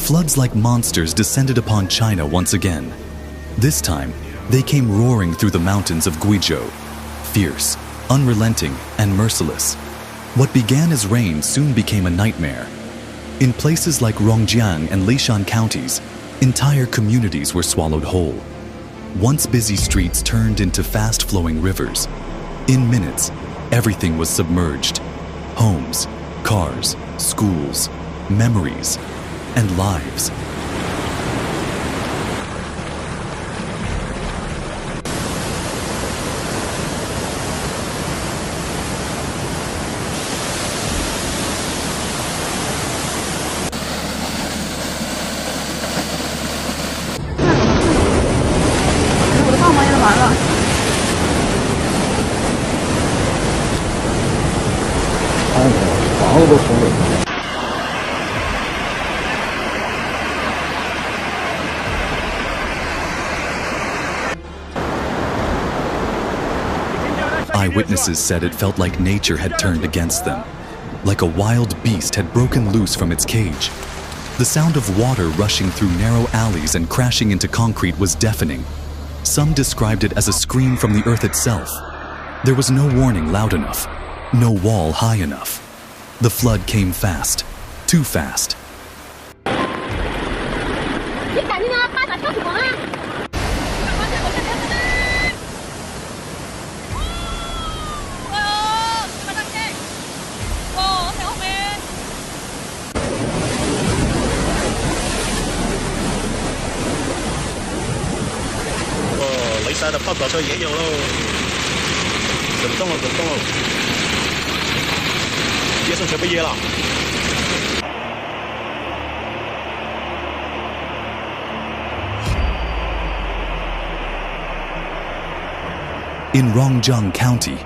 Floods like monsters descended upon China once again. This time, they came roaring through the mountains of Guizhou, fierce, unrelenting, and merciless. What began as rain soon became a nightmare. In places like Rongjiang and Lishan counties, entire communities were swallowed whole. Once busy streets turned into fast-flowing rivers. In minutes, everything was submerged. Homes, cars, schools, memories, and lives. Eyewitnesses said it felt like nature had turned against them, like a wild beast had broken loose from its cage. The sound of water rushing through narrow alleys and crashing into concrete was deafening. Some described it as a scream from the earth itself. There was no warning loud enough, no wall high enough. The flood came fast, too fast. In Rongjiang County,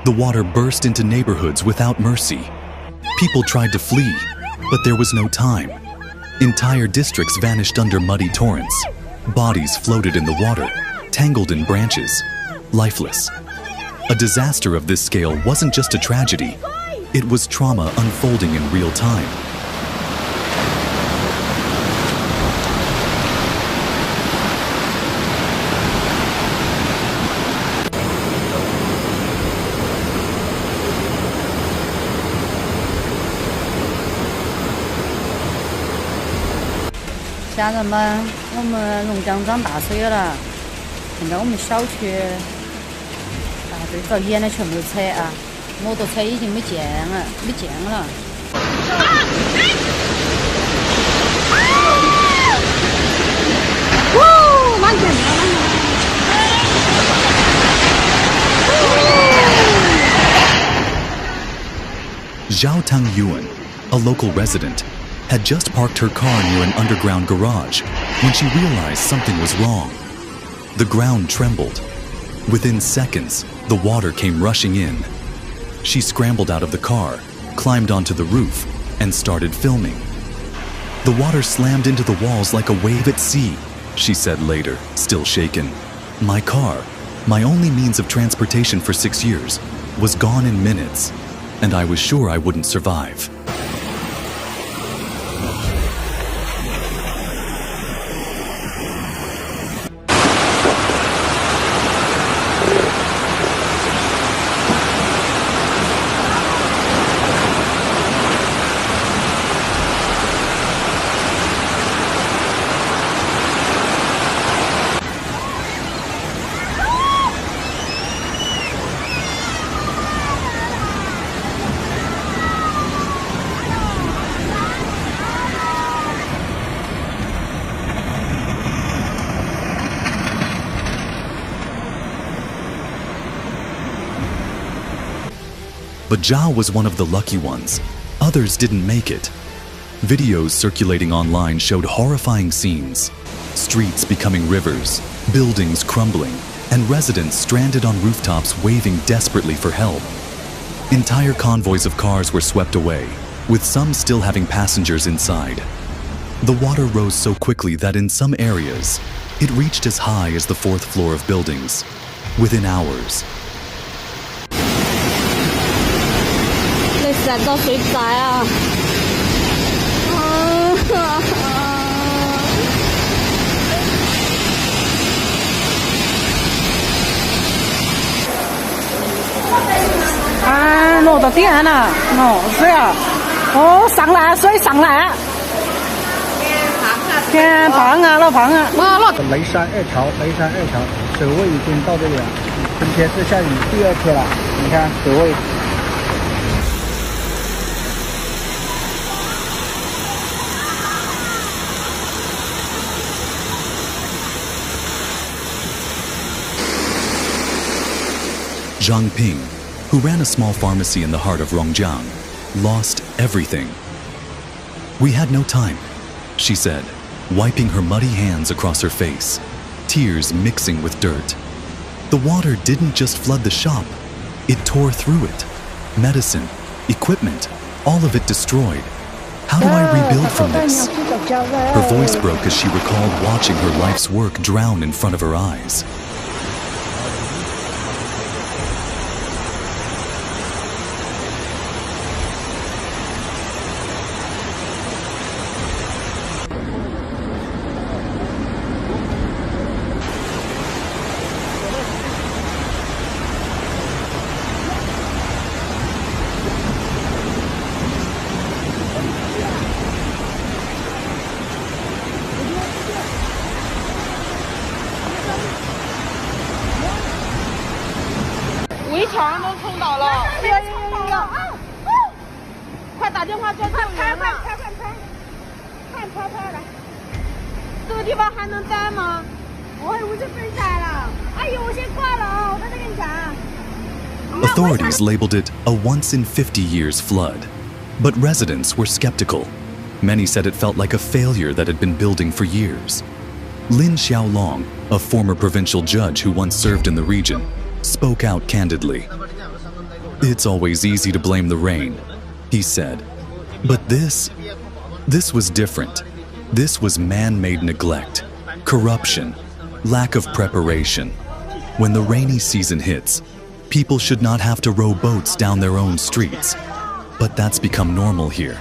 the water burst into neighborhoods without mercy. People tried to flee, but there was no time. Entire districts vanished under muddy torrents. Bodies floated in the water, tangled in branches, lifeless. A disaster of this scale wasn't just a tragedy, it was trauma unfolding in real time.家人们，我们龙江涨大水了，现在我们小区这沿的全部车啊，摩托车已经没见了。Zhao Tangyuan, a local resident, had just parked her car near an underground garage when she realized something was wrong. The ground trembled. Within seconds, the water came rushing in. She scrambled out of the car, climbed onto the roof, and started filming. The water slammed into the walls like a wave at sea, she said later, still shaken. My car, my only means of transportation for 6 years, was gone in minutes, and I was sure I wouldn't survive. But Zhao was one of the lucky ones. Others didn't make it. Videos circulating online showed horrifying scenes. Streets becoming rivers, buildings crumbling, and residents stranded on rooftops waving desperately for help. Entire convoys of cars were swept away, with some still having passengers inside. The water rose so quickly that in some areas, it reached as high as the 4th floor of buildings. Within hours, 你实在到水灾啊！落到点了，水啊，上来，水上来。天胖啊，老胖啊！雷山二桥，水位已经到这里了。今天是下雨第2天了，你看水位。Zhang Ping, who ran a small pharmacy in the heart of Rongjiang, lost everything. "We had no time," she said, wiping her muddy hands across her face, tears mixing with dirt. The water didn't just flood the shop, it tore through it. Medicine, equipment, all of it destroyed. How do I rebuild from this? Her voice broke as she recalled watching her life's work drown in front of her eyes. Authorities labeled it a once-in-50 years flood, but residents were skeptical. Many said it felt like a failure that had been building for years. Lin Xiaolong, a former provincial judge who once served in the region, spoke out candidly. "It's always easy to blame the rain," he said. But this was different. This was man-made neglect, corruption, lack of preparation. When the rainy season hits, people should not have to row boats down their own streets. But that's become normal here.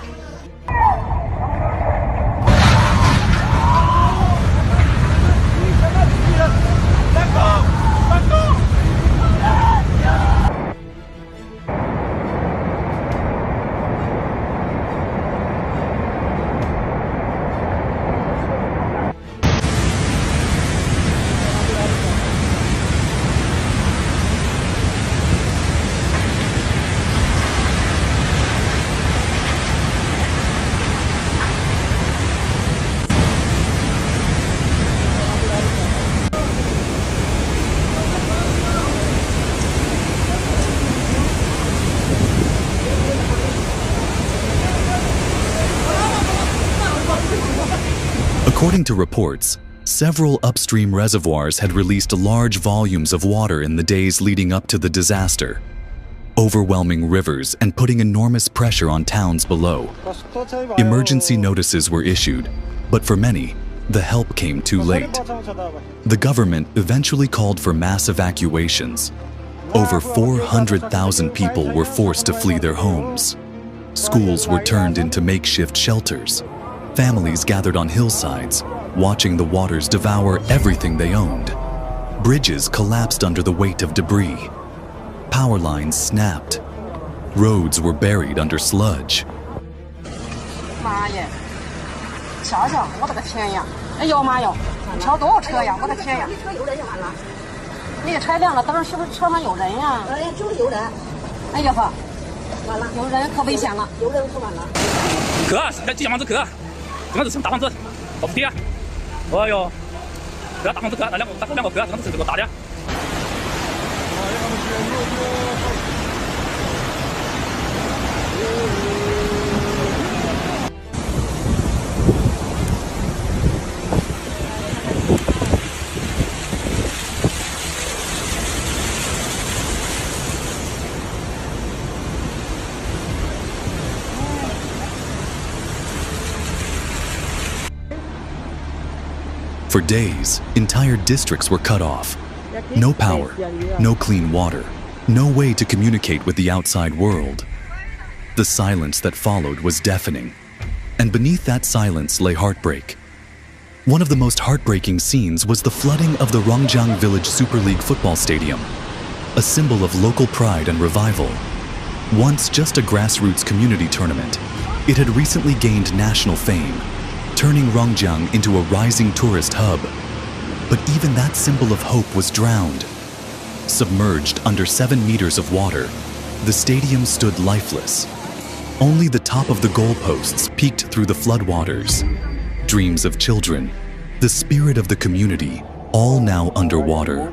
According to reports, several upstream reservoirs had released large volumes of water in the days leading up to the disaster, overwhelming rivers and putting enormous pressure on towns below. Emergency notices were issued, but for many, the help came too late. The government eventually called for mass evacuations. Over 400,000 people were forced to flee their homes. Schools were turned into makeshift shelters. Families gathered on hillsides, watching the waters devour everything they owned. Bridges collapsed under the weight of debris. Power lines snapped. Roads were buried under sludge. 妈耶！瞧瞧，我的个天呀！哎呦妈哟，瞧多少车呀！我的天呀！车有人就完了。那个车亮了，等会是不是车上有人呀？就是有人。哎呀呵，完了，有人可危险了，有人可完了。哥，那几间房子哥，这房子是大房子，好不跌。哎呦，这大房子哥，那两个哥，这房子是这个大的。 For days, entire districts were cut off. No power, no clean water, no way to communicate with the outside world. The silence that followed was deafening, and beneath that silence lay heartbreak. One of the most heartbreaking scenes was the flooding of the Rongjiang Village Super League football stadium, a symbol of local pride and revival. Once just a grassroots community tournament, it had recently gained national fame, turning Rongjiang into a rising tourist hub. But even that symbol of hope was drowned. Submerged under 7 meters of water, the stadium stood lifeless. Only the top of the goalposts peeked through the floodwaters. Dreams of children, the spirit of the community, all now underwater.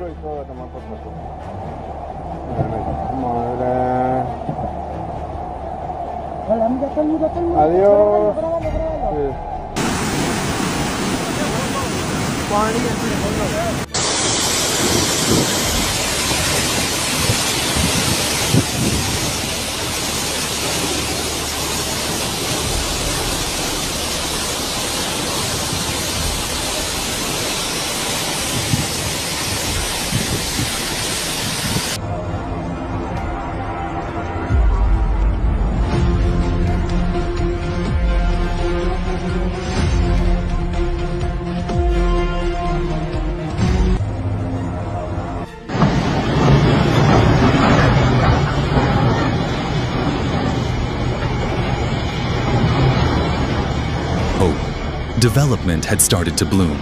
Development had started to bloom.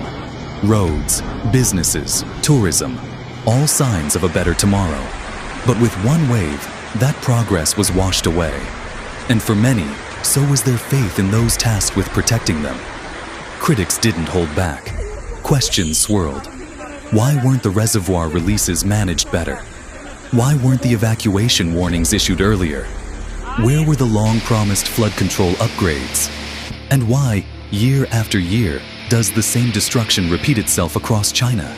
Roads, businesses, tourism, all signs of a better tomorrow. But with one wave, that progress was washed away. And for many, so was their faith in those tasked with protecting them. Critics didn't hold back. Questions swirled. Why weren't the reservoir releases managed better? Why weren't the evacuation warnings issued earlier? Where were the long-promised flood control upgrades? And why, year after year, does the same destruction repeat itself across China?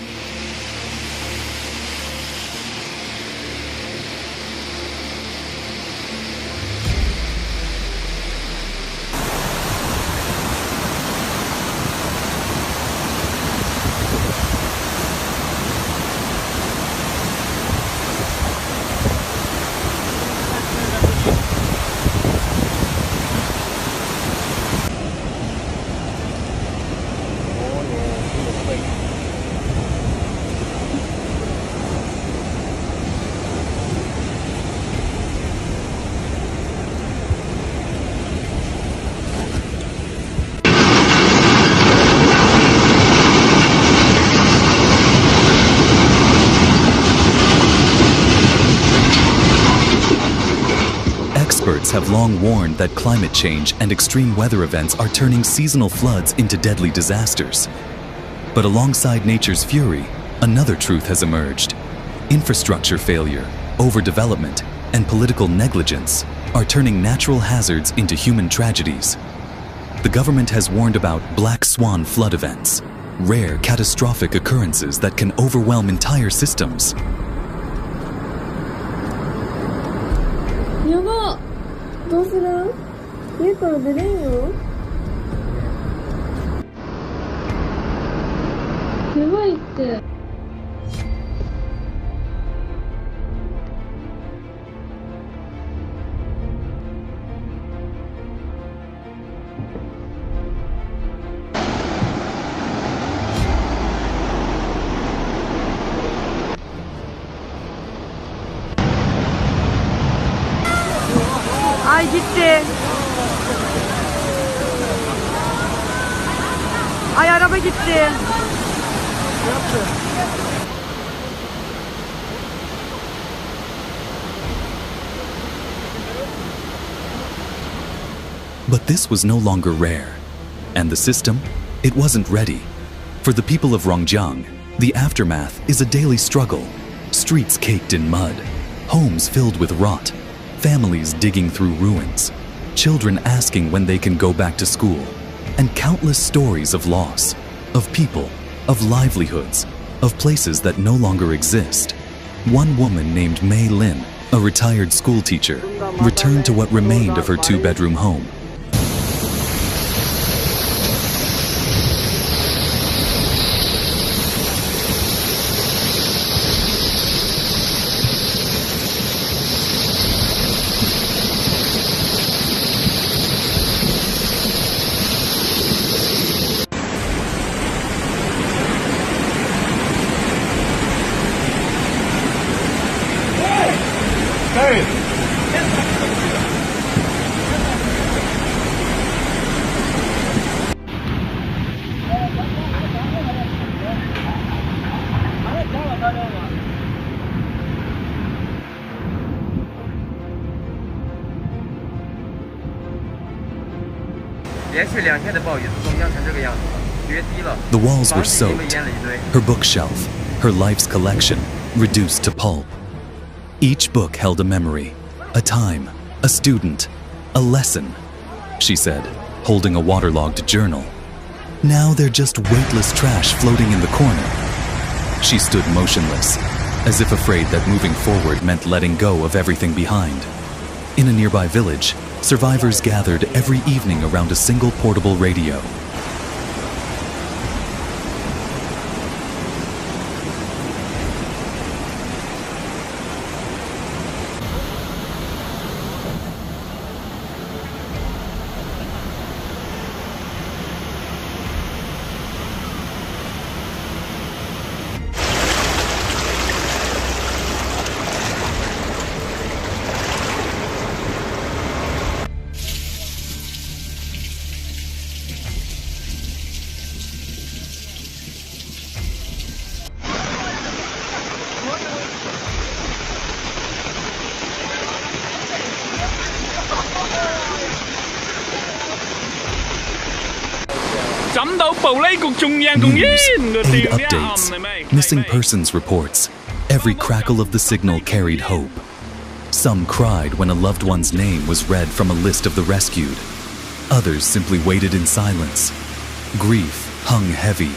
Experts have long warned that climate change and extreme weather events are turning seasonal floods into deadly disasters. But alongside nature's fury, another truth has emerged. Infrastructure failure, overdevelopment, and political negligence are turning natural hazards into human tragedies. The government has warned about black swan flood events, rare catastrophic occurrences that can overwhelm entire systems. 여보, どうする？家から出れんよ。やばいって。Ay gitti. Ay araba gitti. But this was no longer rare. And the system? It wasn't ready. For the people of Rongjiang, the aftermath is a daily struggle. Streets caked in mud, homes filled with rot, families digging through ruins, children asking when they can go back to school, and countless stories of loss, of people, of livelihoods, of places that no longer exist. One woman named Mei Lin, a retired school teacher, returned to what remained of her 2-bedroom home. Hey! The walls were soaked, her bookshelf, her life's collection, reduced to pulp. Each book held a memory, a time, a student, a lesson, she said, holding a waterlogged journal. Now they're just weightless trash floating in the corner. She stood motionless, as if afraid that moving forward meant letting go of everything behind. In a nearby village, survivors gathered every evening around a single portable radio. News, aid updates, missing persons reports. Every crackle of the signal carried hope. Some cried when a loved one's name was read from a list of the rescued. Others simply waited in silence. Grief hung heavy,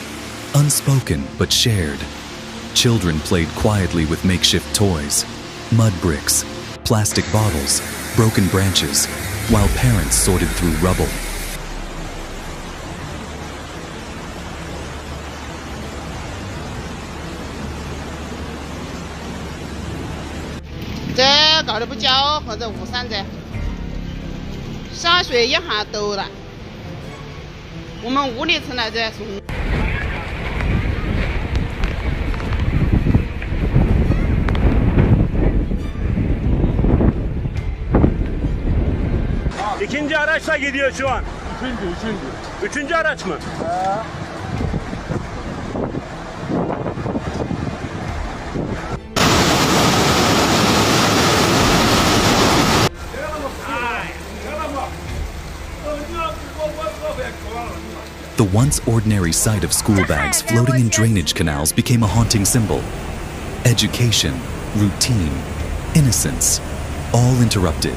unspoken but shared. Children played quietly with makeshift toys, mud bricks, plastic bottles, broken branches, while parents sorted through rubble.搞得不交或者误散者，洒水一下都了。我们屋里层来着送。İkinci araçla gidiyor şu an. Üçüncü araç mı? The once ordinary sight of school bags floating in drainage canals became a haunting symbol. Education, routine, innocence, all interrupted.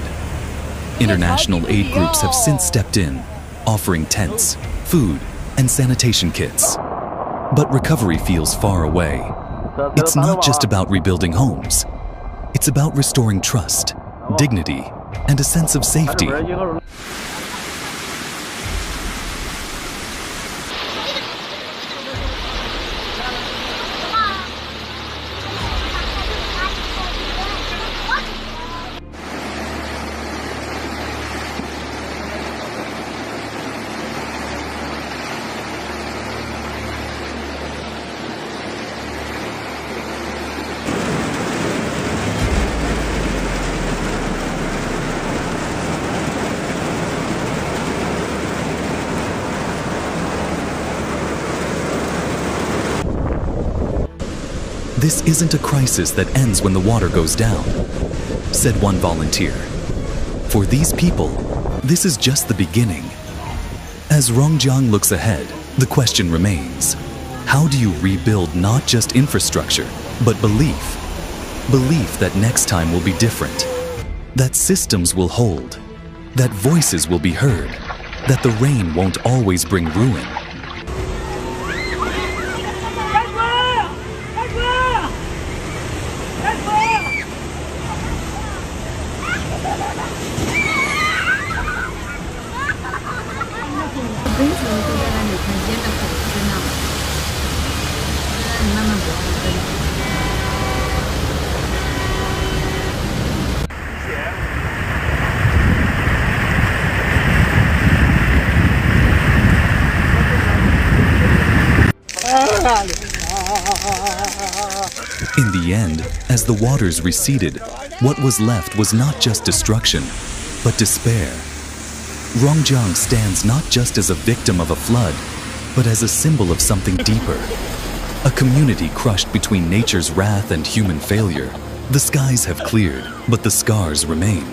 International aid groups have since stepped in, offering tents, food, and sanitation kits. But recovery feels far away. It's not just about rebuilding homes. It's about restoring trust, dignity, and a sense of safety. This isn't a crisis that ends when the water goes down, said one volunteer. For these people, this is just the beginning. As Rongjiang looks ahead, the question remains, how do you rebuild not just infrastructure, but belief? Belief that next time will be different, that systems will hold, that voices will be heard, that the rain won't always bring ruin. In the end, as the waters receded, what was left was not just destruction, but despair. Rongjiang stands not just as a victim of a flood, but as a symbol of something deeper. A community crushed between nature's wrath and human failure. The skies have cleared, but the scars remain.